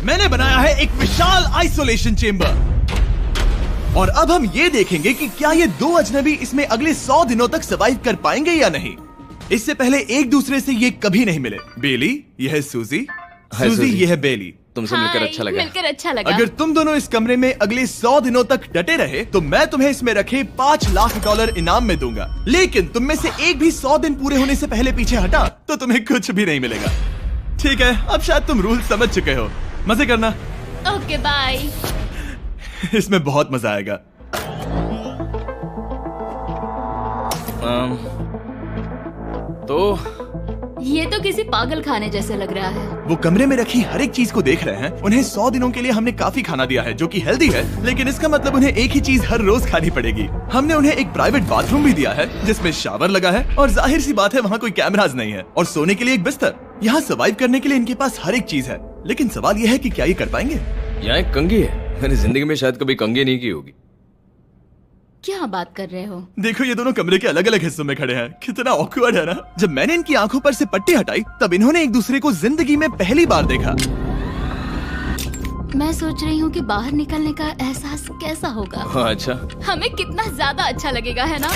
मैंने बनाया है एक विशाल आइसोलेशन चेम्बर और अब हम ये देखेंगे कि क्या ये दो अजनबी इसमें अगले 100 दिनों तक सर्वाइव कर पाएंगे या नहीं। इससे पहले एक दूसरे से ये कभी नहीं मिले। बेली, यह है सूजी, सूजी ये है बेली। तुमसे मिलकर अच्छा लगा। मिलकर अच्छा लगा। अगर तुम दोनों इस कमरे में अगले 100 दिनों तक डटे रहे तो मैं तुम्हें इसमें रखे $5 लाख इनाम में दूंगा। लेकिन तुम में से एक भी 100 दिन पूरे होने से पहले पीछे हटा तो तुम्हें कुछ भी नहीं मिलेगा। ठीक है, अब शायद तुम रूल समझ चुके हो। मजे करना। Okay bye. इसमें बहुत मजा आएगा। तो ये तो किसी पागल खाने जैसे लग रहा है। वो कमरे में रखी हर एक चीज को देख रहे हैं। उन्हें 100 दिनों के लिए हमने काफी खाना दिया है जो कि हेल्दी है, लेकिन इसका मतलब उन्हें एक ही चीज हर रोज खानी पड़ेगी। हमने उन्हें एक प्राइवेट बाथरूम भी दिया है जिसमें शावर लगा है और जाहिर सी बात है वहाँ कोई कैमराज नहीं है, और सोने के लिए एक बिस्तर। यहाँ सर्वाइव करने के लिए इनके पास हर एक चीज है, लेकिन सवाल यह है कि क्या ये कर पाएंगे। यहाँ एक कंघी है। मैंने जिंदगी में शायद कभी कंघी नहीं की होगी। क्या बात कर रहे हो? देखो ये दोनों कमरे के अलग अलग हिस्सों में खड़े हैं। कितना ऑकवर्ड है ना। जब मैंने इनकी आंखों पर से पट्टी हटाई तब इन्होंने एक दूसरे को जिंदगी में पहली बार देखा। मैं सोच रही हूँ कि बाहर निकलने का एहसास कैसा होगा। अच्छा, हमें कितना ज्यादा अच्छा लगेगा, है ना?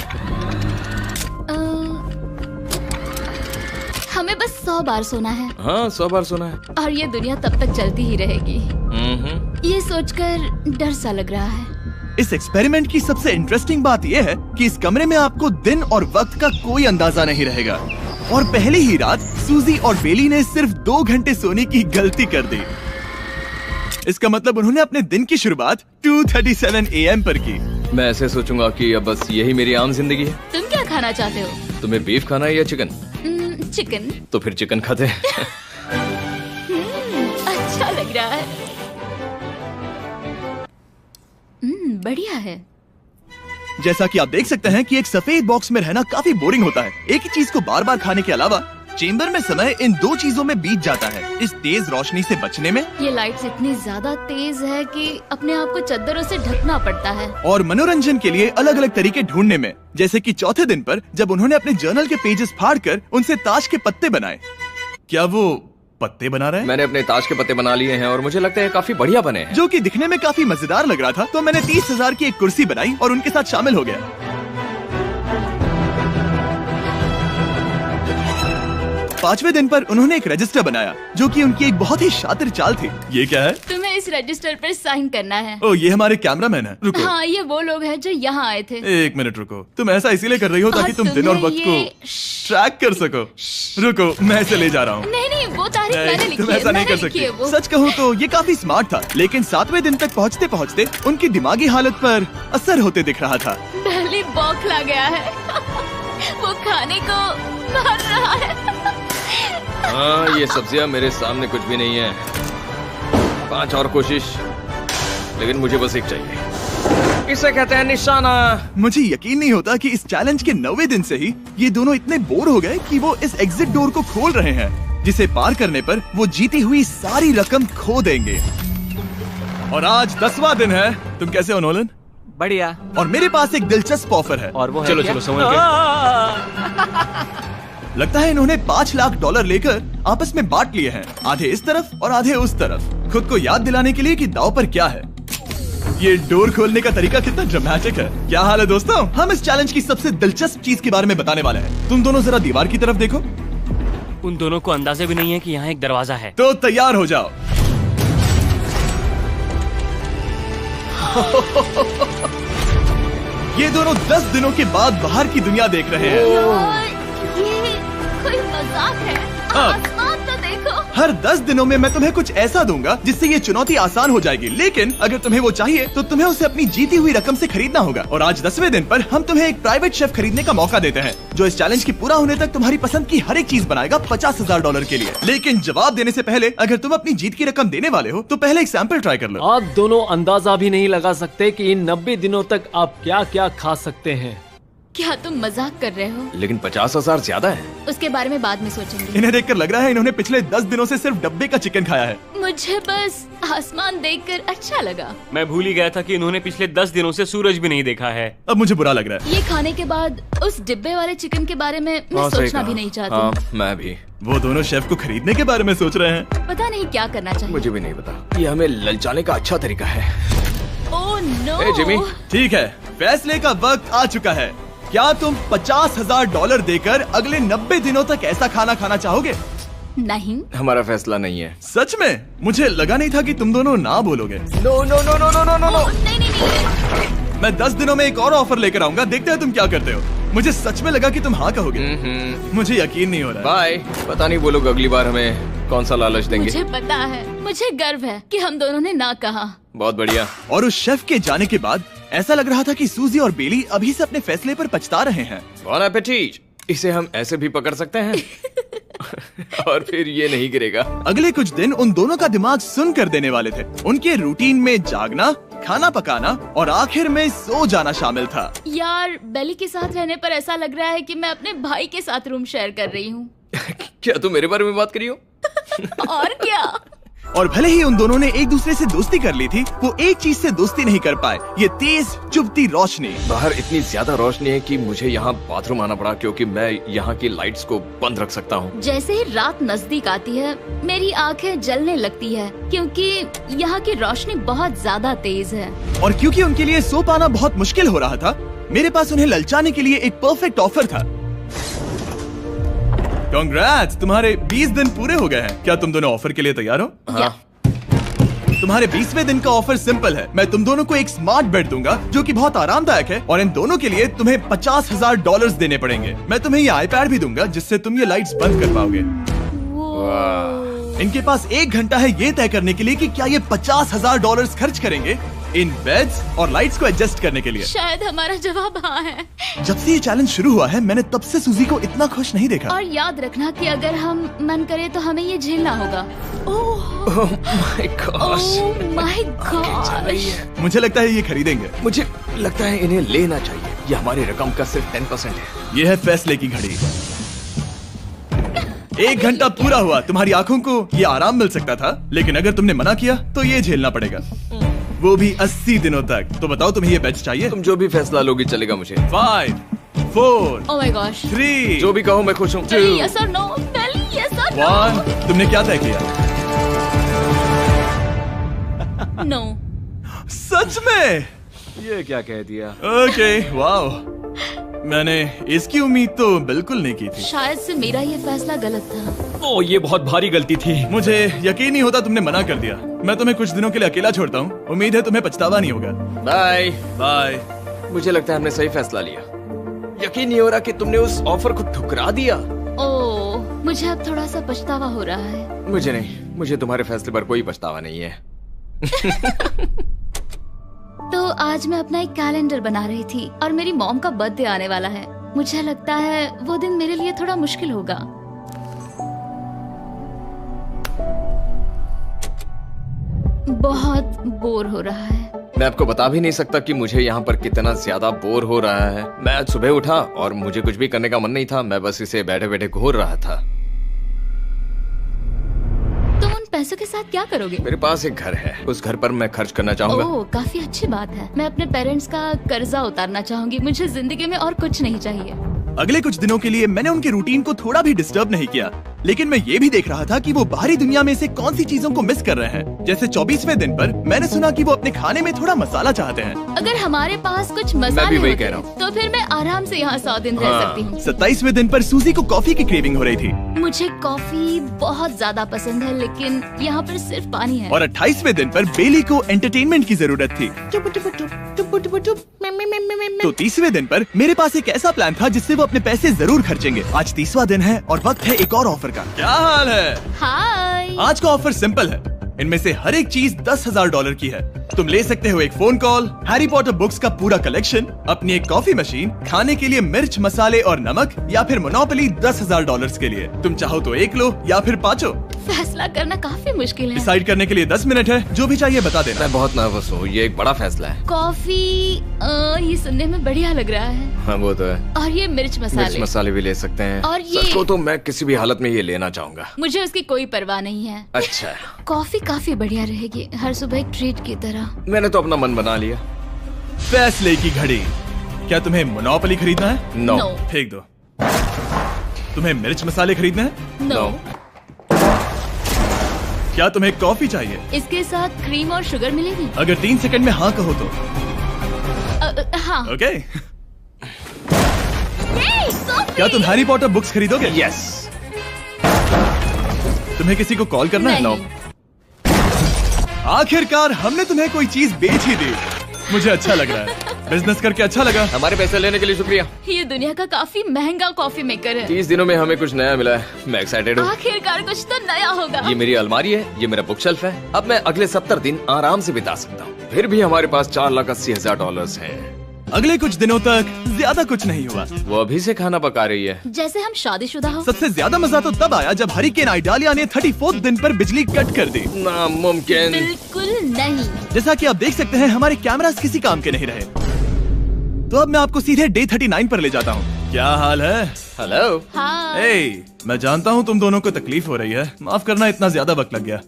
हमें बस 100 बार सोना है। हाँ 100 बार सोना है। और ये दुनिया तब तक चलती ही रहेगी। ये सोचकर डर सा लग रहा है। इस एक्सपेरिमेंट की सबसे इंटरेस्टिंग बात यह है कि इस कमरे में आपको दिन और वक्त का कोई अंदाजा नहीं रहेगा। और पहली ही रात सूजी और बेली ने सिर्फ 2 घंटे सोने की गलती कर दी। इसका मतलब उन्होंने अपने दिन की शुरुआत 2:37 AM पर की। मैं ऐसे सोचूंगा कि अब बस यही मेरी आम जिंदगी है। तुम क्या खाना चाहते हो? तुम्हें बीफ खाना है या चिकन? चिकन। तो फिर चिकन खाते हैं। अच्छा लग रहा है। बढ़िया है। जैसा कि आप देख सकते हैं कि एक सफेद बॉक्स में रहना काफी बोरिंग होता है। एक ही चीज को बार बार खाने के अलावा चेम्बर में समय इन 2 चीजों में बीत जाता है। इस तेज रोशनी से बचने में, ये लाइट्स इतनी ज्यादा तेज है कि अपने आप को चद्दरों से ढकना पड़ता है, और मनोरंजन के लिए अलग अलग तरीके ढूंढने में। जैसे कि चौथे दिन पर जब उन्होंने अपने जर्नल के पेजेस फाड़कर उनसे ताश के पत्ते बनाए। क्या वो पत्ते बना रहे हैं? मैंने अपने ताश के पत्ते बना लिए हैं और मुझे लगता है काफी बढ़िया बने हैं। जो कि दिखने में काफी मजेदार लग रहा था, तो मैंने 30,000 की एक कुर्सी बनाई और उनके साथ शामिल हो गया। 5वें दिन पर उन्होंने एक रजिस्टर बनाया जो कि उनकी एक बहुत ही शातिर चाल थी। ये क्या है? तुम्हें इस रजिस्टर पर साइन करना है। ओ, ये हमारे कैमरामैन है। रुको। हाँ, ये वो लोग हैं जो यहाँ आए थे। 1 मिनट रुको। तुम ऐसा इसीलिए कर रही हो ताकि तुम दिन और वक्त को ट्रैक कर सको। रुको, मैं इसे ले जा रहा हूँ। नहीं, वो तारीख मैंने लिखी तुम है। ऐसा नहीं कर सकती। सच कहूँ तो ये काफी स्मार्ट था, लेकिन 7वें दिन तक पहुँचते पहुँचते उनकी दिमागी हालत पर असर होते दिख रहा था। पहली बौखला गया है। वो खाने को मार रहा है। हाँ, ये सब्जियां मेरे सामने कुछ भी नहीं है। 5 और कोशिश, लेकिन मुझे बस एक चाहिए। इसे कहते हैं निशाना। मुझे यकीन नहीं होता कि इस चैलेंज के 9वें दिन से ही ये दोनों इतने बोर हो गए कि वो इस एग्जिट डोर को खोल रहे हैं, जिसे पार करने पर वो जीती हुई सारी रकम खो देंगे। और आज 10वां दिन है। तुम कैसे हो नोलन? बढ़िया। और मेरे पास एक दिलचस्प ऑफर है। और वो है चलो क्या? चलो समझ गए। लगता है इन्होंने $5 लाख लेकर आपस में बांट लिए हैं, आधे इस तरफ और आधे उस तरफ, खुद को याद दिलाने के लिए कि दाव पर क्या है। ये डोर खोलने का तरीका कितना ड्रामेटिक है। क्या हाल है दोस्तों? हम इस चैलेंज की सबसे दिलचस्प चीज के बारे में बताने वाले हैं। तुम दोनों जरा दीवार की तरफ देखो। उन दोनों को अंदाजा भी नहीं है कि यहाँ एक दरवाजा है। तो तैयार हो जाओ। ये दोनों 10 दिनों के बाद बाहर की दुनिया देख रहे हैं। यार, ये कोई मजाक है। आसमान तो देखो। हर 10 दिनों में मैं तुम्हें कुछ ऐसा दूंगा जिससे ये चुनौती आसान हो जाएगी, लेकिन अगर तुम्हें वो चाहिए तो तुम्हें उसे अपनी जीती हुई रकम से खरीदना होगा। और आज 10वें दिन पर हम तुम्हें एक प्राइवेट शेफ खरीदने का मौका देते हैं जो इस चैलेंज की पूरा होने तक तुम्हारी पसंद की हर एक चीज बनाएगा $50,000 के लिए। लेकिन जवाब देने से पहले अगर तुम अपनी जीत की रकम देने वाले हो तो पहले एक सैंपल ट्राई कर लो। आप दोनों अंदाजा भी नहीं लगा सकते कि इन 90 दिनों तक आप क्या क्या खा सकते हैं। क्या तुम मजाक कर रहे हो? लेकिन 50,000 ज्यादा है। उसके बारे में बाद में सोचेंगे। इन्हें देखकर लग रहा है इन्होंने पिछले 10 दिनों से सिर्फ डब्बे का चिकन खाया है। मुझे बस आसमान देखकर अच्छा लगा। मैं भूल ही गया था कि इन्होंने पिछले 10 दिनों से सूरज भी नहीं देखा है। अब मुझे बुरा लग रहा है। ये खाने के बाद उस डिब्बे वाले चिकन के बारे में मैं सही सोचना कहा। भी नहीं चाहती। हाँ, मैं भी। वो दोनों शेफ को खरीदने के बारे में सोच रहे हैं। पता नहीं क्या करना चाहिए। मुझे भी नहीं पता। ये हमें ललचाने का अच्छा तरीका है। Oh no. ए, जिमी। ठीक है, फैसले का वक्त आ चुका है। क्या तुम $50,000 देकर अगले 90 दिनों तक ऐसा खाना खाना चाहोगे? नहीं। हमारा फैसला नहीं है। सच में? मुझे लगा नहीं था कि तुम दोनों ना बोलोगे। No no no no no no no no. नहीं नहीं नहीं। मैं 10 दिनों में एक और ऑफर लेकर आऊंगा, देखते हैं तुम क्या करते हो। मुझे सच में लगा कि तुम हाँ कहोगे। मुझे यकीन नहीं हो रहा। बाय। पता नहीं वो लोग अगली बार हमें कौन सा लालच देंगे। मुझे पता है, मुझे गर्व है कि हम दोनों ने ना कहा। बहुत बढ़िया। और उस शेफ के जाने के बाद ऐसा लग रहा था कि सूजी और बेली अभी से अपने फैसले पर पछता रहे हैं। बॉन एपेटीट। इसे हम ऐसे भी पकड़ सकते हैं और फिर ये नहीं गिरेगा। अगले कुछ दिन उन दोनों का दिमाग सुन कर देने वाले थे। उनके रूटीन में जागना, खाना पकाना और आखिर में सो जाना शामिल था। यार, बेली के साथ रहने पर ऐसा लग रहा है कि मैं अपने भाई के साथ रूम शेयर कर रही हूँ। क्या तुम मेरे बारे में बात करी हो? और क्या। और भले ही उन दोनों ने एक दूसरे से दोस्ती कर ली थी, वो एक चीज से दोस्ती नहीं कर पाए, ये तेज चुभती रोशनी। बाहर इतनी ज्यादा रोशनी है कि मुझे यहाँ बाथरूम आना पड़ा क्योंकि मैं यहाँ की लाइट्स को बंद रख सकता हूँ। जैसे ही रात नजदीक आती है, मेरी आंखें जलने लगती है क्योंकि यहाँ की रोशनी बहुत ज्यादा तेज है। और क्योंकि उनके लिए सो पाना बहुत मुश्किल हो रहा था, मेरे पास उन्हें ललचाने के लिए एक परफेक्ट ऑफर था। कांग्रेट्स, तुम्हारे 20 दिन पूरे हो गए हैं। क्या तुम दोनों ऑफर के लिए तैयार हो? हाँ। तुम्हारे 20वें दिन का ऑफर सिंपल है। मैं तुम दोनों को एक स्मार्ट बेड दूंगा जो कि बहुत आरामदायक है, और इन दोनों के लिए तुम्हें $50,000 देने पड़ेंगे। मैं तुम्हें ये आईपैड भी दूंगा जिससे तुम ये लाइट्स बंद कर पाओगे। इनके पास 1 घंटा है ये तय करने के लिए कि क्या ये $50,000 खर्च करेंगे इन बेड्स और लाइट्स को एडजस्ट करने के लिए। शायद हमारा जवाब हाँ है। जब से ये चैलेंज शुरू हुआ है, मैंने तब से सूजी को इतना खुश नहीं देखा। और याद रखना कि अगर हम मन करे तो हमें ये झेलना होगा। Oh my God. My God. मुझे लगता है ये खरीदेंगे। मुझे लगता है इन्हें लेना चाहिए। ये हमारी रकम का सिर्फ 10% है। ये है फैसले की घड़ी। 1 घंटा पूरा हुआ। तुम्हारी आंखों को ये आराम मिल सकता था, लेकिन अगर तुमने मना किया तो ये झेलना पड़ेगा, वो भी 80 दिनों तक। तो बताओ, तुम्हें ये बेड्स चाहिए? तुम जो भी फैसला लोगी चलेगा मुझे। 5, 4, ओह माय गॉश। 3, जो भी कहो मैं खुश हूँ। 2, यस और नो। बेली, यस और 1। तुमने क्या तय किया? नो। सच में? ये क्या कह दिया? Okay, wow. मैंने इसकी उम्मीद तो बिल्कुल नहीं की थी। शायद से मेरा ये फैसला गलत था। ओह, ये बहुत भारी गलती थी। मुझे यकीन नहीं होता तुमने मना कर दिया। मैं तुम्हें कुछ दिनों के लिए अकेला छोड़ता हूँ। उम्मीद है तुम्हें पछतावा नहीं होगा। Bye bye. मुझे लगता है हमने सही फैसला लिया। यकीन नहीं हो रहा कि तुमने उस ऑफर को ठुकरा दिया। ओह, मुझे अब थोड़ा सा पछतावा हो रहा है। मुझे नहीं। मुझे तुम्हारे फैसले पर कोई पछतावा नहीं है। तो आज मैं अपना एक कैलेंडर बना रही थी और मेरी मॉम का बर्थडे आने वाला है। मुझे लगता है वो दिन मेरे लिए थोड़ा मुश्किल होगा। बहुत बोर हो रहा है। मैं आपको बता भी नहीं सकता कि मुझे यहाँ पर कितना ज्यादा बोर हो रहा है। मैं आज सुबह उठा और मुझे कुछ भी करने का मन नहीं था। मैं बस इसे बैठे बैठे घूर रहा था। तुम उन पैसों के साथ क्या करोगे? मेरे पास एक घर है, उस घर पर मैं खर्च करना चाहूंगा। ओह, काफी अच्छी बात है। मैं अपने पेरेंट्स का कर्जा उतारना चाहूंगी। मुझे जिंदगी में और कुछ नहीं चाहिए। अगले कुछ दिनों के लिए मैंने उनके रूटीन को थोड़ा भी डिस्टर्ब नहीं किया, लेकिन मैं ये भी देख रहा था कि वो बाहरी दुनिया में से कौन सी चीजों को मिस कर रहे हैं। जैसे 24वें दिन पर मैंने सुना कि वो अपने खाने में थोड़ा मसाला चाहते हैं। अगर हमारे पास कुछ मसाले वही होते कह रहा हूँ। तो फिर मैं आराम से यहाँ 100 दिन रह सकती हूँ। 27वें दिन पर सूजी को कॉफी की क्रेविंग हो रही थी। मुझे कॉफी बहुत ज्यादा पसंद है, लेकिन यहाँ पर सिर्फ पानी है। और 28वें दिन पर बेली को एंटरटेनमेंट की जरूरत थी। तो 30वें दिन पर मेरे पास एक ऐसा प्लान था जिससे वो अपने पैसे जरूर खर्चेंगे। आज 30वां दिन है और वक्त है एक और ऑफर का। क्या हाल है? हाय। आज का ऑफर सिंपल है। इनमें से हर एक चीज $10,000 की है। तुम ले सकते हो एक phone call, Harry Potter books का पूरा कलेक्शन, अपनी एक कॉफी मशीन, खाने के लिए मिर्च, मसाले और नमक, या फिर मोनोपोली $10,000 के लिए। तुम चाहो तो एक लो या फिर पांचों। फैसला करना काफी मुश्किल है। डिसाइड करने के लिए 10 मिनट है, जो भी चाहिए बता देना। मैं बहुत नर्वस हूँ, ये एक बड़ा फैसला है। कॉफी ये सुनने में बढ़िया लग रहा है। हाँ वो तो है। और ये मिर्च मिर्च मसाले भी ले सकते हैं। और ये सच को तो मैं किसी भी हालत में ये लेना चाहूंगा। मुझे उसकी कोई परवाह नहीं है। अच्छा, कॉफी काफी बढ़िया रहेगी, हर सुबह एक ट्रीट की तरह। मैंने तो अपना मन बना लिया। फैसले की घड़ी। क्या तुम्हें मोनोपोली खरीदना है? नो। फेंक दो। तुम्हें मिर्च मसाले खरीदना है? नो। क्या तुम्हें कॉफी चाहिए? इसके साथ क्रीम और शुगर मिलेगी? अगर 3 सेकंड में हाँ कहो तो। हाँ। ओके। कॉफी! क्या तुम हैरी पॉटर बुक्स खरीदोगे? यस। तुम्हें किसी को कॉल करना है? नहीं। आखिरकार हमने तुम्हें कोई चीज बेच ही दी। मुझे अच्छा लग रहा है, बिजनेस करके अच्छा लगा। हमारे पैसे लेने के लिए शुक्रिया। ये दुनिया का काफी महंगा कॉफी मेकर है। 30 दिनों में हमें कुछ नया मिला है, मैं एक्साइटेड हूँ। आखिरकार कुछ तो नया होगा। ये मेरी अलमारी है, ये मेरा बुक शेल्फ है। अब मैं अगले 70 दिन आराम से बिता सकता हूँ। फिर भी हमारे पास $4,80,000 हैं। अगले कुछ दिनों तक ज्यादा कुछ नहीं हुआ। वो अभी से खाना पका रही है। जैसे हम शादीशुदा हो। सबसे ज्यादा मजा तो तब आया जब हरिकेन आइडालिया ने 34 दिन पर बिजली कट कर दी। नामुमकिन। बिल्कुल नहीं। जैसा कि आप देख सकते हैं, हमारे कैमरास किसी काम के नहीं रहे। तो अब मैं आपको सीधे डे 39 पर ले जाता हूँ। क्या हाल है? हेलो। हाँ। मैं जानता हूँ तुम दोनों को तकलीफ हो रही है, माफ करना इतना ज्यादा वक्त लग गया।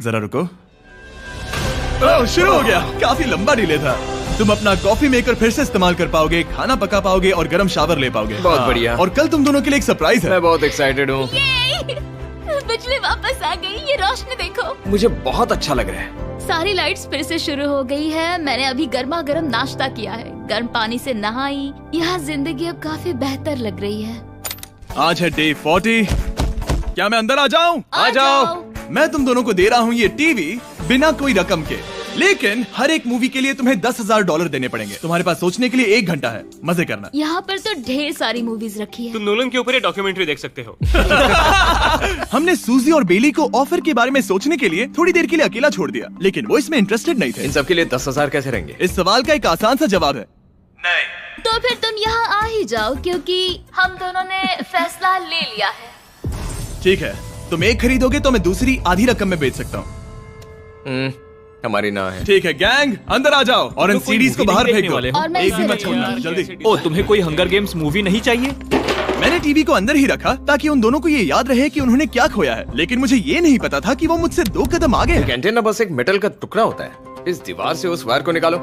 जरा रुको। ओह, शुरू हो गया। काफी लंबा डिले था। तुम अपना कॉफी मेकर फिर से इस्तेमाल कर पाओगे, खाना पका पाओगे और गर्म शावर ले पाओगे। बहुत बढ़िया। और कल तुम दोनों के लिए एक सरप्राइज है। मैं बहुत एक्साइटेड हूँ। बिजली वापस आ गई। ये रोशनी देखो। मुझे बहुत अच्छा लग रहा है। सारी लाइट्स फिर से शुरू हो गई है। मैंने अभी गर्मा गर्म नाश्ता किया है, गर्म पानी से नहाई। यहाँ जिंदगी अब काफी बेहतर लग रही है। आज है डे 40। क्या मैं अंदर आ जाऊं? आ जाओ। मैं तुम दोनों को दे रहा हूँ ये टीवी बिना कोई रकम के, लेकिन हर एक मूवी के लिए तुम्हें $10,000 देने पड़ेंगे। तुम्हारे पास सोचने के लिए 1 घंटा है, मजे करना। यहाँ पर तो ढेर सारी मूवीज रखी है। तुम नोलन के ऊपर ये डॉक्यूमेंट्री देख सकते हो। हमने सूजी और बेली को ऑफर के बारे में सोचने के लिए थोड़ी देर के लिए अकेला छोड़ दिया, लेकिन वो इसमें इंटरेस्टेड नहीं थे। इन सब के लिए 10,000 कैसे रहेंगे? इस सवाल का एक आसान सा जवाब है नहीं। तो फिर तुम यहाँ आ ही जाओ, क्योंकि हम दोनों ने फैसला ले लिया है। ठीक है, तुम एक खरीदोगे तो मैं दूसरी आधी रकम में बेच सकता हूँ। हमारी ना है। ठीक है गैंग, अंदर आ जाओ और इन सीडीज को बाहर फेंक दो। और मैं एक भी इसे मत छोड़ना, रखूंगी। जल्दी। ओ, तुम्हें कोई हंगर गेम्स मूवी नहीं चाहिए? मैंने टीवी को अंदर ही रखा ताकि उन दोनों को ये याद रहे कि उन्होंने क्या खोया है, लेकिन मुझे ये नहीं पता था कि वो मुझसे 2 कदम आगे हैं। एंटेना बस एक मेटल का टुकड़ा होता है। इस दीवार से उस वायर को निकालो।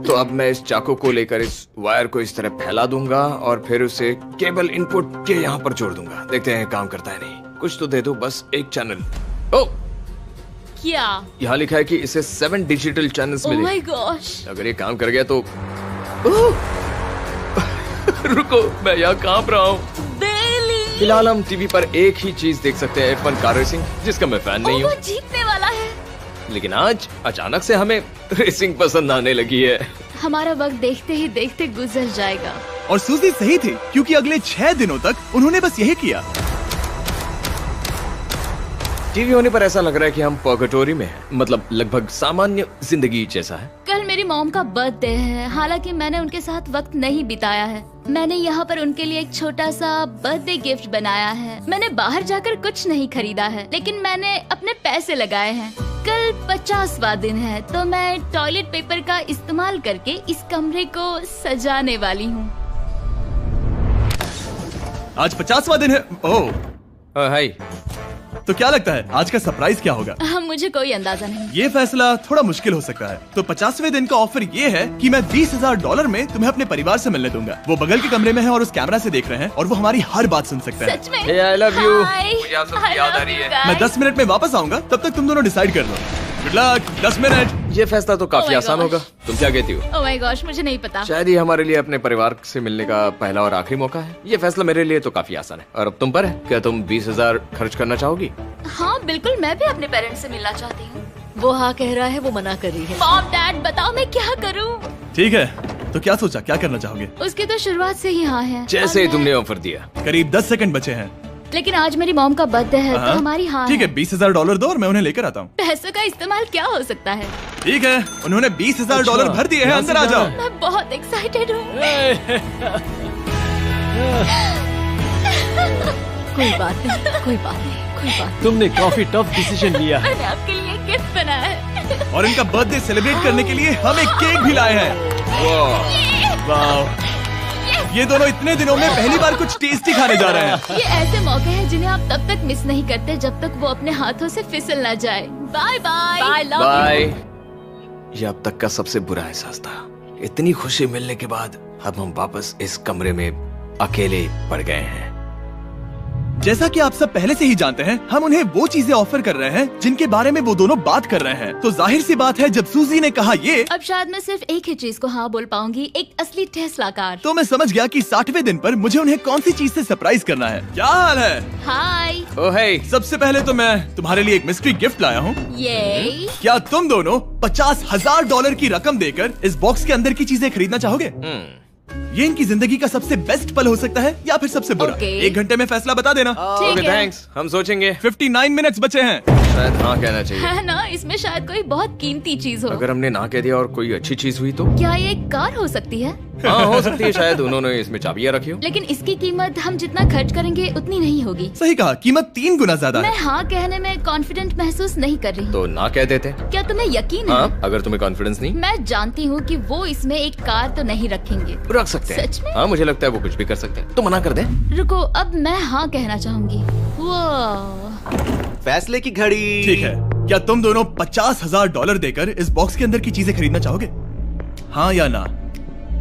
तो अब मैं इस चाकू को लेकर इस वायर को इस तरह फैला दूंगा और फिर उसे केबल इनपुट के यहाँ पर जोड़ दूंगा। देखते हैं काम करता है नहीं। कुछ तो दे दो, बस एक चैनल। ओ, क्या? यहाँ लिखा है कि इसे 7 डिजिटल चैनल्स ओह मिले। My gosh. अगर ये काम कर गया तो रुको, मैं यहाँ कांप रहा हूँ। बेली। फिलहाल हम टीवी पर एक ही चीज देख सकते हैं, F1 कार रेसिंग, जिसका मैं फैन नहीं वो हूँ। जीतने वाला है। लेकिन आज अचानक से हमें रेसिंग पसंद आने लगी है। हमारा वक्त देखते ही देखते गुजर जाएगा। और सूजी सही थी, क्योंकि अगले 6 दिनों तक उन्होंने बस यही किया। टीवी होने पर ऐसा लग रहा है कि हम पर्गेटोरी में हैं, मतलब लगभग सामान्य जिंदगी जैसा है। कल मेरी मॉम का बर्थडे है, हालांकि मैंने उनके साथ वक्त नहीं बिताया है। मैंने यहाँ पर उनके लिए एक छोटा सा बर्थडे गिफ्ट बनाया है। मैंने बाहर जाकर कुछ नहीं खरीदा है, लेकिन मैंने अपने पैसे लगाए हैं। कल 50वां दिन है, तो मैं टॉयलेट पेपर का इस्तेमाल करके इस कमरे को सजाने वाली हूँ। आज 50वां दिन है। ओह, हाय। तो क्या लगता है आज का सरप्राइज क्या होगा? मुझे कोई अंदाजा नहीं। ये फैसला थोड़ा मुश्किल हो सकता है। तो 50वें दिन का ऑफर ये है कि मैं $20,000 में तुम्हें अपने परिवार से मिलने दूंगा। वो बगल के कमरे में है और उस कैमरा से देख रहे हैं और वो हमारी हर बात सुन सकता है। सच में? Hey, I love you। Hi। मुझे आप सबकी याद आ रही है। I love you मैं 10 मिनट में वापस आऊंगा, तब तक तुम दोनों डिसाइड कर लो। Good luck. 10 मिनट। ये फैसला तो काफी Oh my आसान gosh। होगा। तुम क्या कहती हो? ओह माय गॉश, मुझे नहीं पता। शायद ये हमारे लिए अपने परिवार से मिलने का पहला और आखिरी मौका है। ये फैसला मेरे लिए तो काफी आसान है। और अब तुम पर है। क्या तुम 20,000 खर्च करना चाहोगी? हाँ बिल्कुल, मैं भी अपने पेरेंट्स से मिलना चाहती हूँ। वो हाँ कह रहा है, वो मना कर रही है। मॉम डैड बताओ मैं क्या करूँ? ठीक है, तो क्या सोचा, क्या करना चाहोगे? उसकी तो शुरुआत से ही हाँ है। जैसे और ही तुमने ऑफर दिया। करीब 10 सेकंड बचे हैं। लेकिन आज मेरी मॉम का बर्थडे है, तो हाँ। हमारी हाँ ठीक है, है। $20,000 दो और मैं उन्हें लेकर आता हूँ। पैसों का इस्तेमाल क्या हो सकता है? ठीक है, उन्होंने $20,000 भर दिए हैं, अंदर आ जाओ। मैं बहुत एक्साइटेड हूँ। कोई बात नहीं, कोई बात नहीं, कोई बात तुमने काफी टफ डिसीजन लिया है। मैंने आपके लिए गिफ्ट बनाया है। और इनका बर्थडे सेलिब्रेट करने के लिए हम एक केक भी लाए हैं। वाह, ये दोनों इतने दिनों में पहली बार कुछ टेस्टी खाने जा रहे हैं। ये ऐसे मौके हैं जिन्हें आप तब तक मिस नहीं करते जब तक वो अपने हाथों से फिसल ना जाए। Bye bye. Bye, love bye. ये अब तक का सबसे बुरा एहसास था। इतनी खुशी मिलने के बाद अब हम वापस इस कमरे में अकेले पड़ गए हैं। जैसा कि आप सब पहले से ही जानते हैं, हम उन्हें वो चीजें ऑफर कर रहे हैं जिनके बारे में वो दोनों बात कर रहे हैं। तो जाहिर सी बात है, जब सूजी ने कहा ये, अब शायद मैं सिर्फ एक ही चीज को हाँ बोल पाऊंगी, एक असली टेस्ला कार। तो मैं समझ गया कि 60वें दिन पर मुझे उन्हें कौन सी चीज से सरप्राइज करना है। क्या हाल है? हाय। ओह हे, सबसे पहले तो मैं तुम्हारे लिए एक मिस्ट्री गिफ्ट लाया हूँ। ये क्या तुम दोनों $50,000 की रकम देकर इस बॉक्स के अंदर की चीजें खरीदना चाहोगे? ये इनकी जिंदगी का सबसे बेस्ट पल हो सकता है या फिर सबसे बुरा। Okay. 1 घंटे में फैसला बता देना। ठीक ओके है। थैंक्स, हम सोचेंगे। 59 मिनट्स बचे हैं। शायद हाँ कहना चाहिए। है ना, इसमें शायद कोई बहुत कीमती चीज हो। अगर हमने ना कह दिया और कोई अच्छी चीज हुई तो? क्या ये एक कार हो सकती है? हाँ हो सकती है, शायद उन्होंने इसमें चाबियां रखी हो। लेकिन इसकी कीमत हम जितना खर्च करेंगे उतनी नहीं होगी। सही कहा, कीमत 3 गुना ज्यादा मैं है। हाँ कहने में कॉन्फिडेंट महसूस नहीं कर रही। तो ना कह देते। क्या तुम्हें यकीन है? हाँ, अगर तुम्हें कॉन्फिडेंस नहीं, मैं जानती हूँ कि वो इसमें एक कार तो नहीं रखेंगे। रख सकते हैं। सच में? हाँ मुझे लगता है वो कुछ भी कर सकते हैं। तो मना कर दे। रुको, अब मैं हाँ कहना चाहूंगी। वो फैसले की घड़ी। ठीक है, क्या तुम दोनों $50,000 देकर इस बॉक्स के अंदर की चीजें खरीदना चाहोगे? हाँ या ना?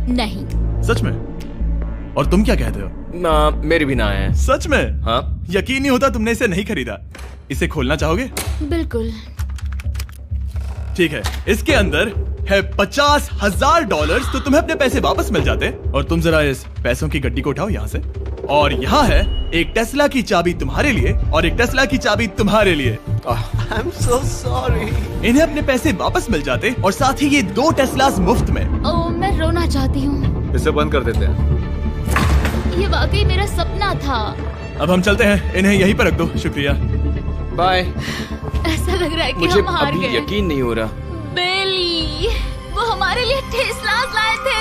नहीं। सच में? और तुम क्या कहते हो? ना, मेरी भी ना है। सच में? हाँ। यकीन नहीं होता तुमने इसे नहीं खरीदा। इसे खोलना चाहोगे? बिल्कुल। ठीक है, इसके अंदर है $50,000, तो तुम्हें अपने पैसे वापस मिल जाते। और तुम जरा इस पैसों की गड्डी को उठाओ यहाँ से। और यहाँ है एक टेस्ला की चाबी तुम्हारे लिए और एक टेस्ला की चाबी तुम्हारे लिए। I'm so sorry. इन्हें अपने पैसे वापस मिल जाते और साथ ही ये 2 टेस्लास मुफ्त में। ओ, मैं रोना चाहती हूँ। इसे बंद कर देते हैं। ये वाकई मेरा सपना था। अब हम चलते हैं, इन्हें यहीं पर रख दो। शुक्रिया। बाय। ऐसा लग रहा है कि मुझे हम हार अभी गए। यकीन नहीं हो रहा। बेली, वो हमारे लिए टेस्लास लाए थे।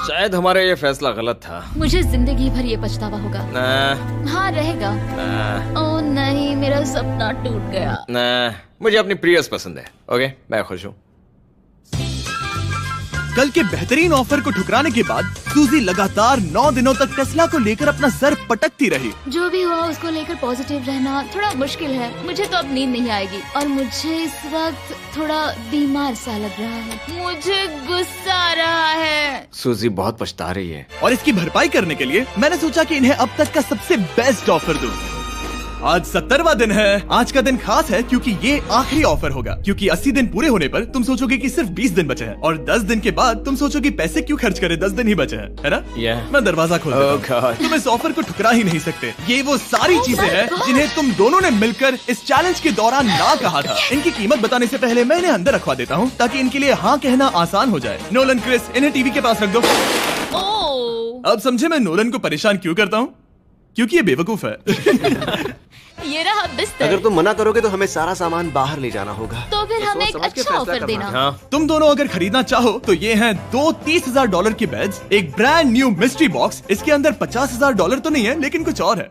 शायद हमारा ये फैसला गलत था। मुझे जिंदगी भर ये पछतावा होगा। ना, हाँ रहेगा। ना, ओ नहीं, मेरा सपना टूट गया। ना, मुझे अपनी प्रियस पसंद है। ओके, मैं खुश हूँ। कल के बेहतरीन ऑफर को ठुकराने के बाद सूजी लगातार 9 दिनों तक टेस्ला को लेकर अपना सर पटकती रही। जो भी हुआ उसको लेकर पॉजिटिव रहना थोड़ा मुश्किल है। मुझे तो अब नींद नहीं आएगी और मुझे इस वक्त थोड़ा बीमार सा लग रहा है। मुझे गुस्सा आ रहा है। सूजी बहुत पछता रही है। और इसकी भरपाई करने के लिए मैंने सोचा कि इन्हें अब तक का सबसे बेस्ट ऑफर दूं। आज 70वां दिन है। आज का दिन खास है क्योंकि ये आखिरी ऑफर होगा। क्योंकि 80 दिन पूरे होने पर तुम सोचोगे कि सिर्फ 20 दिन बचे हैं और 10 दिन के बाद तुम सोचोगे पैसे क्यों खर्च करें, 10 दिन ही बचे हैं, है ना? मैं दरवाजा खोल देता हूं। God. तुम इस ऑफर को ठुकरा ही नहीं सकते। ये वो सारी चीजें हैं जिन्हें तुम दोनों ने मिलकर इस चैलेंज के दौरान ना कहा था। इनकी कीमत बताने से पहले मैं इन्हें अंदर रखवा देता हूँ ताकि इनके लिए हाँ कहना आसान हो जाए। नोलन, क्रिस, इन्हें टीवी के पास रख दो। ओ, अब समझे मैं नोलन को परेशान क्यों करता हूँ? क्योंकि ये बेवकूफ है। ये रहा बिस्तर। अगर तुम मना करोगे तो हमें सारा सामान बाहर ले जाना होगा। तो फिर हमें एक समझ के अच्छा फैसला ऑफर करना। देना। हाँ, तुम दोनों अगर खरीदना चाहो तो ये हैं 2 $30,000 के बेड्स, एक ब्रांड न्यू मिस्ट्री बॉक्स। इसके अंदर $50,000 तो नहीं है लेकिन कुछ और है।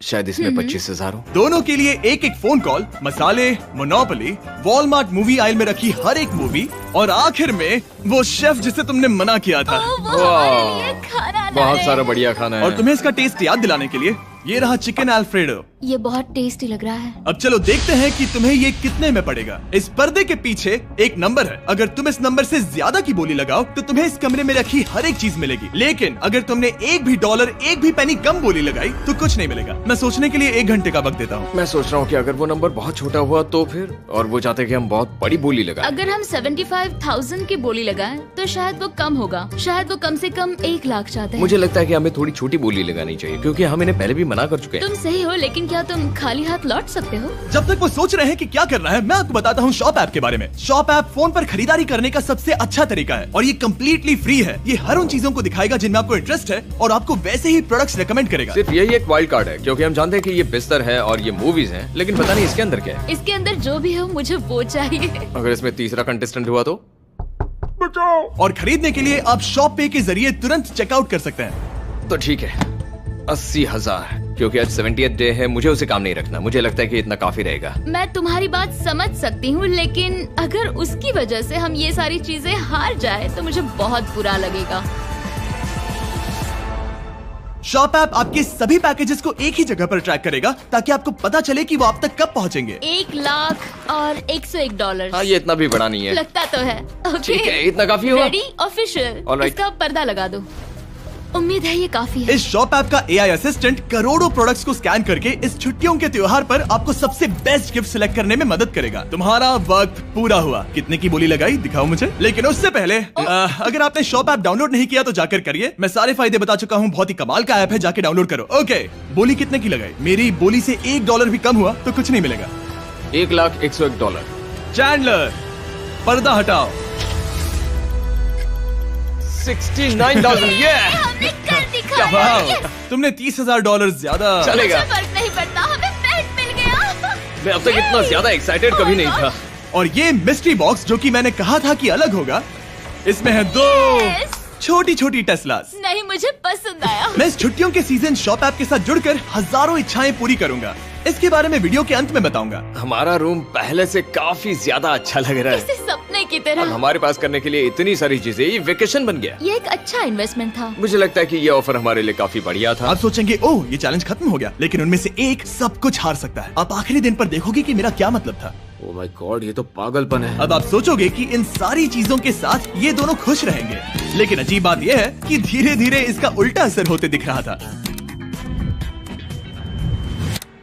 शायद इसमें 25,000 हो। दोनों के लिए एक एक फोन कॉल, मसाले, मोनोपोली, वॉलमार्ट मूवी आइल में रखी हर एक मूवी और आखिर में वो शेफ जिसे तुमने मना किया था। ओ, वो हमारे लिए खाना बहुत लाए। सारा बढ़िया खाना है। और तुम्हें इसका टेस्ट याद दिलाने के लिए ये रहा चिकन अल्फ्रेडो। ये बहुत टेस्टी लग रहा है। अब चलो देखते हैं कि तुम्हें ये कितने में पड़ेगा। इस पर्दे के पीछे एक नंबर है। अगर तुम इस नंबर से ज्यादा की बोली लगाओ तो तुम्हें इस कमरे में रखी हर एक चीज मिलेगी। लेकिन अगर तुमने एक भी डॉलर, एक भी पेनी कम बोली लगाई तो कुछ नहीं मिलेगा। मैं सोचने के लिए 1 घंटे का वक्त देता हूँ। मैं सोच रहा हूँ कि अगर वो नंबर बहुत छोटा हुआ तो फिर, और वो चाहते कि हम बहुत बड़ी बोली लगाएं। अगर हम 75,000 की बोली लगाएं तो शायद वो कम होगा। शायद वो कम से कम 1 लाख चाहते हैं। मुझे लगता है कि हमें थोड़ी छोटी बोली लगानी चाहिए क्योंकि हम इन्हें पहले भी मना कर चुके हैं। तुम सही हो, लेकिन क्या तुम खाली हाथ लौट सकते हो? जब तक वो सोच रहे हैं कि क्या करना है, मैं आपको बताता हूँ शॉप ऐप के बारे में। शॉप ऐप फोन पर खरीदारी करने का सबसे अच्छा तरीका है और ये कम्प्लीटली फ्री है। ये हर उन चीजों को दिखाएगा जिनमें आपको इंटरेस्ट है और आपको वैसे ही प्रोडक्ट्स रेकमेंड करेगा। सिर्फ यही एक वाइल्ड कार्ड है, क्योंकि हम जानते हैं कि ये बिस्तर है और ये मूवीज हैं, लेकिन पता नहीं इसके अंदर क्या है। इसके अंदर जो भी हो मुझे वो चाहिए। अगर इसमें तीसरा कंटेस्टेंट हुआ तो? और खरीदने के लिए आप शॉप पे के जरिए तुरंत चेकआउट कर सकते हैं। तो ठीक है, 80,000, क्योंकि आज 70th डे है, मुझे उसे काम नहीं रखना। मुझे लगता है कि इतना काफी रहेगा। मैं तुम्हारी बात समझ सकती हूँ, लेकिन अगर उसकी वजह से हम ये सारी चीजें हार जाए तो मुझे बहुत बुरा लगेगा। शॉप ऐप आपके सभी पैकेजेस को एक ही जगह पर ट्रैक करेगा ताकि आपको पता चले कि वो आप तक कब पहुंचेंगे। 1 लाख और $101। हाँ, ये इतना भी बड़ा नहीं है। लगता तो है। ठीक है, इतना काफी होगा। Ready, official. Alright. इसका पर्दा लगा दो। उम्मीद है ये काफी है। इस शॉप ऐप का AI असिस्टेंट करोड़ों प्रोडक्ट्स को स्कैन करके इस छुट्टियों के त्योहार पर आपको सबसे बेस्ट गिफ्ट सिलेक्ट करने में मदद करेगा। तुम्हारा वक्त पूरा हुआ। कितने की बोली लगाई दिखाओ मुझे। लेकिन उससे पहले अगर आपने शॉप ऐप डाउनलोड नहीं किया तो जाकर करिए। मैं सारे फायदे बता चुका हूँ। बहुत ही कमाल का ऐप है, जाके डाउनलोड करो। ओके, बोली कितने की लगाई? मेरी बोली से $1 भी कम हुआ तो कुछ नहीं मिलेगा। $1,01,000। चैंडलर, पर्दा हटाओ। 69,000। ये हमने कर दिखाया। वाह, तुमने $30,000 ज्यादा। चलेगा। मुझे फर्क नहीं पड़ता, हमें बेड मिल गया। मैं अब तक इतना ज्यादा एक्साइटेड कभी नहीं था। और ये मिस्ट्री बॉक्स जो कि मैंने कहा था कि अलग होगा, इसमें है 2 Yes. छोटी छोटी टेस्लास। नहीं, मुझे पसंद आया। मैं इस छुट्टियों के सीजन शॉप ऐप के साथ जुड़कर हजारों इच्छाएं पूरी करूंगा। इसके बारे में वीडियो के अंत में बताऊंगा। हमारा रूम पहले से काफी ज्यादा अच्छा लग रहा है। इसे सपने की अब तरह। हमारे पास करने के लिए इतनी सारी चीजें, ये वेकेशन बन गया। ये एक अच्छा इन्वेस्टमेंट था। मुझे लगता है कि ये ऑफर हमारे लिए काफी बढ़िया था। आप सोचेंगे ओह ये चैलेंज खत्म हो गया, लेकिन उनमें से एक सब कुछ हार सकता है। आप आखिरी दिन पर देखोगे कि मेरा क्या मतलब था। ओह माय गॉड, ये तो पागलपन है। अब आप सोचोगे कि इन सारी चीजों के साथ ये दोनों खुश रहेंगे, लेकिन अजीब बात यह है कि धीरे धीरे इसका उल्टा असर होते दिख रहा था।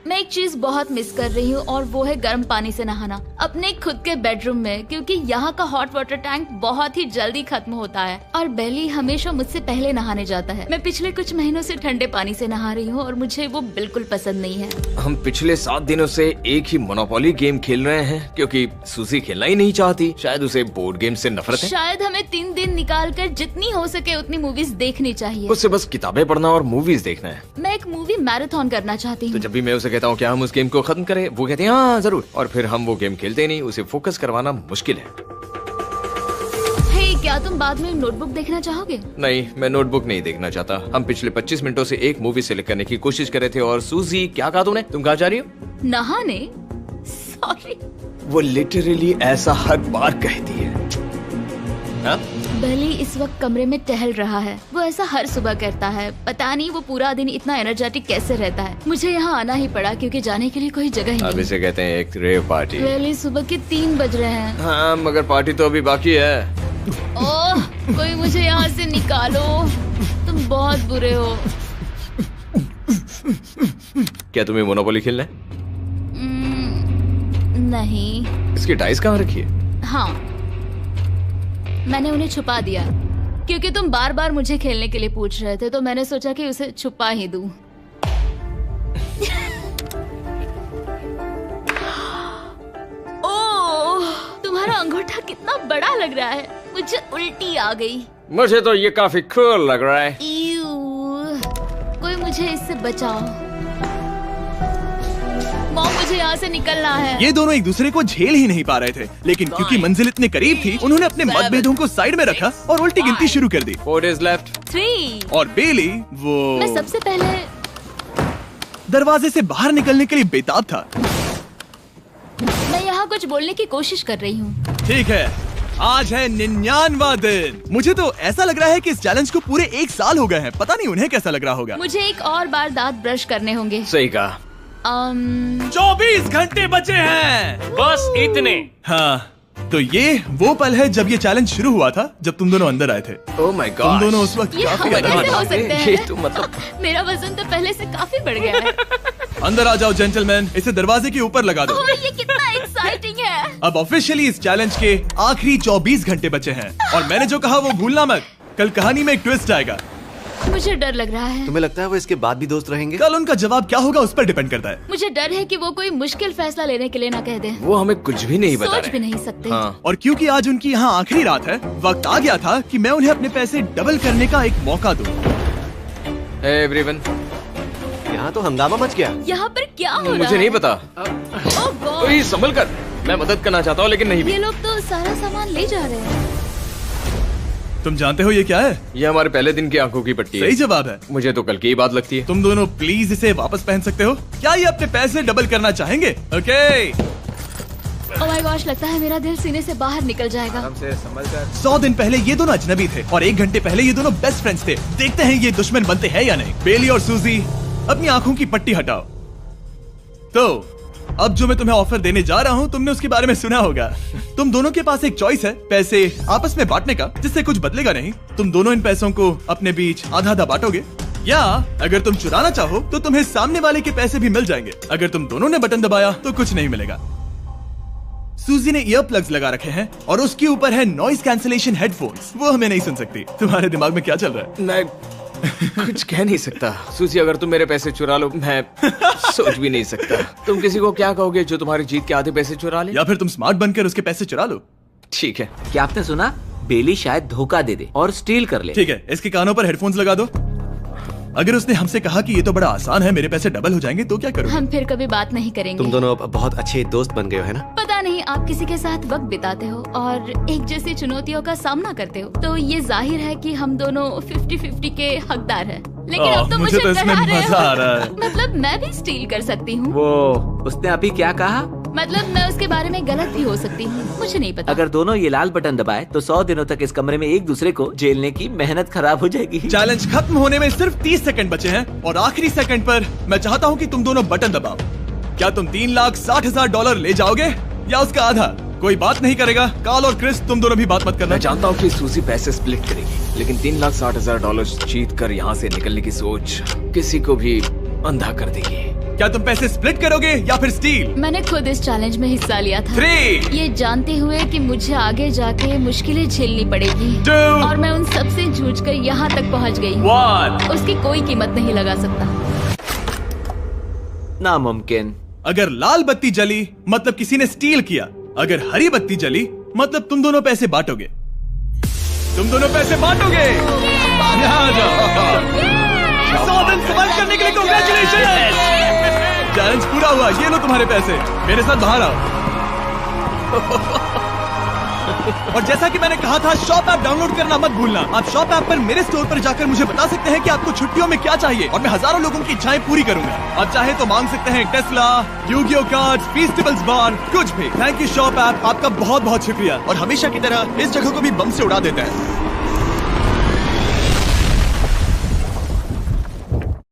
मैं एक चीज बहुत मिस कर रही हूँ और वो है गर्म पानी से नहाना अपने खुद के बेडरूम में, क्योंकि यहाँ का हॉट वाटर टैंक बहुत ही जल्दी खत्म होता है और बेली हमेशा मुझसे पहले नहाने जाता है। मैं पिछले कुछ महीनों से ठंडे पानी से नहा रही हूँ और मुझे वो बिल्कुल पसंद नहीं है। हम पिछले 7 दिनों से एक ही मोनोपोली गेम खेल रहे हैं, क्योंकि सूजी खेलना ही नहीं चाहती। शायद उसे बोर्ड गेम से नफरत है। शायद हमें 3 दिन निकाल कर जितनी हो सके उतनी मूवीज देखनी चाहिए। उससे बस किताबें पढ़ना और मूवीज देखना है। मैं एक मूवी मैराथन करना चाहती तो हूँ। जब भी मैं उसे कहता हूँ क्या हम उस गेम को खत्म करें, वो कहते हैं हाँ जरूर, और फिर हम वो गेम खेलते नहीं। उसे फोकस करवाना मुश्किल है। हे, क्या तुम बाद में नोटबुक देखना चाहोगे? नहीं, मैं नोटबुक नहीं देखना चाहता। हम पिछले 25 मिनटों से एक मूवी सेलेक्ट करने की कोशिश कर रहे थे। और सूजी, क्या कहा तूने? तुम कहाँ जा रही हो? नहाने? सॉरी। वो लिटरली ऐसा हर बार कहती है। हाँ? बेली इस वक्त कमरे में टहल रहा है। वो ऐसा हर सुबह करता है। पता नहीं वो पूरा दिन इतना एनर्जेटिक कैसे रहता है। मुझे यहाँ आना ही पड़ा क्योंकि जाने के लिए कोई जगह ही अब नहीं। इसे कहते हैं एक रेव पार्टी। बेली, सुबह के 3 बज रहे हैं। हाँ, मगर पार्टी तो अभी बाकी है। ओह, कोई मुझे यहाँ से निकालो। तुम बहुत बुरे हो। क्या तुम्हें मोनोपोली खेलना है? नहीं। इसकी डाइस कहाँ रखी है? हाँ, मैंने उन्हें छुपा दिया क्योंकि तुम बार बार मुझे खेलने के लिए पूछ रहे थे, तो मैंने सोचा कि उसे छुपा ही दूं। ओह, तुम्हारा अंगूठा कितना बड़ा लग रहा है। मुझे उल्टी आ गई। मुझे तो ये काफी कूल लग रहा है। ईऊ, कोई मुझे इससे बचाओ। मॉम, मुझे यहाँ से निकलना है। ये दोनों एक दूसरे को झेल ही नहीं पा रहे थे, लेकिन क्योंकि मंजिल इतने करीब थी, उन्होंने अपने मतभेदों को साइड में रखा और उल्टी गिनती शुरू कर दी। 4 days left। 3। और बेली वो मैं सबसे पहले दरवाजे से बाहर निकलने के लिए बेताब था। मैं यहाँ कुछ बोलने की कोशिश कर रही हूँ। ठीक है, आज है 99वां दिन। मुझे तो ऐसा लग रहा है कि इस चैलेंज को पूरे 1 साल हो गए हैं। पता नहीं उन्हें कैसा लग रहा होगा। मुझे एक और बार दांत ब्रश करने होंगे। सही कहा। 24 घंटे बचे हैं। बस इतने। हाँ, तो ये वो पल है जब ये चैलेंज शुरू हुआ था, जब तुम दोनों अंदर आए थे। Oh my God. तुम दोनों उस वक्त ये काफी हम अलग कैसे हो थे। सकते ये हैं? तो मतलब मेरा वजन तो पहले से काफी बढ़ गया है। अंदर आ जाओ जेंटलमैन, इसे दरवाजे के ऊपर लगा दो। ओह, ये कितना एक्साइटिंग है। अब ऑफिशियली इस चैलेंज के आखिरी 24 घंटे बचे हैं और मैंने जो कहा वो भूलना मत। कल कहानी में एक ट्विस्ट आएगा। मुझे डर लग रहा है। तुम्हें लगता है वो इसके बाद भी दोस्त रहेंगे? कल उनका जवाब क्या होगा उस पर डिपेंड करता है। मुझे डर है कि वो कोई मुश्किल फैसला लेने के लिए ना कह दे। वो हमें कुछ भी नहीं बता सोच रहे। भी नहीं सकते। हाँ। और क्योंकि आज उनकी यहाँ आखिरी रात है, वक्त आ गया था कि मैं उन्हें अपने पैसे डबल करने का एक मौका दूं। Hey everyone, यहाँ तो हंगामा मच गया। यहाँ पर क्या हो रहा है? मुझे नहीं पता। ओह गॉड, ओए, संभल कर। मैं मदद करना चाहता हूँ लेकिन नहीं भी। ये लोग तो सारा सामान ले जा रहे हैं। तुम जानते हो ये क्या है? ये हमारे पहले दिन की आंखों की पट्टी है। सही जवाब है। मुझे तो कल की ही बात लगती है। तुम दोनों प्लीज इसे वापस पहन सकते हो? क्या ये अपने पैसे डबल करना चाहेंगे? ओके। ओह माय गॉश, लगता है मेरा दिल सीने से बाहर निकल जाएगा। 100 दिन पहले ये दोनों अजनबी थे और 1 घंटे पहले ये दोनों बेस्ट फ्रेंड्स थे। देखते हैं ये दुश्मन बनते हैं या नहीं। बेली और सूजी, अपनी आंखों की पट्टी हटाओ। तो अब जो मैं तुम्हें ऑफर देने जा रहा हूँ, तुमने उसके बारे में सुना होगा। तुम दोनों के पास एक चॉइस है पैसे आपस में बांटने का, जिससे कुछ बदलेगा नहीं। तुम दोनों इन पैसों को अपने बीच आधा आधा बांटोगे, या अगर तुम चुराना चाहो तो तुम्हें सामने वाले के पैसे भी मिल जाएंगे। अगर तुम दोनों ने बटन दबाया तो कुछ नहीं मिलेगा। सूजी ने ईयर प्लग्स लगा रखे हैं और उसके ऊपर है नॉइस कैंसिलेशन हेडफोन्स। वो हमें नहीं सुन सकती। तुम्हारे दिमाग में क्या चल रहा है? मैं कुछ कह नहीं सकता। सूजी, अगर तुम मेरे पैसे चुरा लो, मैं सोच भी नहीं सकता। तुम किसी को क्या कहोगे जो तुम्हारी जीत के आधे पैसे चुरा ले? या फिर तुम स्मार्ट बनकर उसके पैसे चुरा लो। ठीक है। क्या आपने सुना? बेली शायद धोखा दे दे और स्टील कर ले। ठीक है, इसके कानों पर हेडफोन्स लगा दो। अगर उसने हमसे कहा कि ये तो बड़ा आसान है, मेरे पैसे डबल हो जाएंगे, तो क्या करोगे? हम फिर कभी बात नहीं करेंगे। तुम दोनों अब बहुत अच्छे दोस्त बन गए हो, है ना? पता नहीं, आप किसी के साथ वक्त बिताते हो और एक जैसी चुनौतियों का सामना करते हो, तो ये जाहिर है कि हम दोनों 50-50 के हकदार हैं। लेकिन अब तो मुझे तो इसमें डरा रहे मजा आ रहा हो। है। मतलब मैं भी स्टील कर सकती हूँ। वो उसने अभी क्या कहा? मतलब मैं उसके बारे में गलत भी हो सकती हूँ, मुझे नहीं पता। अगर दोनों ये लाल बटन दबाए तो 100 दिनों तक इस कमरे में एक दूसरे को झेलने की मेहनत खराब हो जाएगी। चैलेंज खत्म होने में सिर्फ 30 सेकंड बचे हैं और आखिरी सेकंड पर मैं चाहता हूँ कि तुम दोनों बटन दबाओ। क्या तुम $3,60,000 ले जाओगे या उसका आधा? कोई बात नहीं करेगा। कार्ल और क्रिस, तुम दोनों भी बात मत करना। मैं जानता हूँ कि सूजी पैसे स्प्लिट करेगी, लेकिन $3,60,000 जीत कर यहाँ से निकलने की सोच किसी को भी अंधा कर देगी। क्या तुम पैसे स्प्लिट करोगे या फिर स्टील? मैंने खुद इस चैलेंज में हिस्सा लिया था, 3, ये जानते हुए कि मुझे आगे जाके मुश्किलें झेलनी पड़ेगी 2, और मैं उन सबसे जूझकर यहाँ तक पहुँच गई। 1। उसकी कोई कीमत नहीं लगा सकता। नामुमकिन। अगर लाल बत्ती जली मतलब किसी ने स्टील किया, अगर हरी बत्ती जली मतलब तुम दोनों पैसे बांटोगे। तुम दोनों पैसे बांटोगे। यहाँ आ जाओ। 100 दिन सर्वाइव करने के लिए कांग्रेचुलेशन। चैलेंज पूरा हुआ। ये लो तुम्हारे पैसे, मेरे साथ बाहर आओ। और जैसा कि मैंने कहा था, शॉप ऐप डाउनलोड करना मत भूलना। आप शॉप ऐप पर मेरे स्टोर पर जाकर मुझे बता सकते हैं कि आपको छुट्टियों में क्या चाहिए और मैं हजारों लोगों की इच्छाएं पूरी करूंगा। आप चाहे तो मांग सकते हैं टेस्ला, यूगियो कार्ड्स, फेस्टिवल्स बार, कुछ भी। थैंक यू शॉप ऐप, आपका बहुत बहुत शुक्रिया। और हमेशा की तरह इस जगह को भी बम से उड़ा देता है।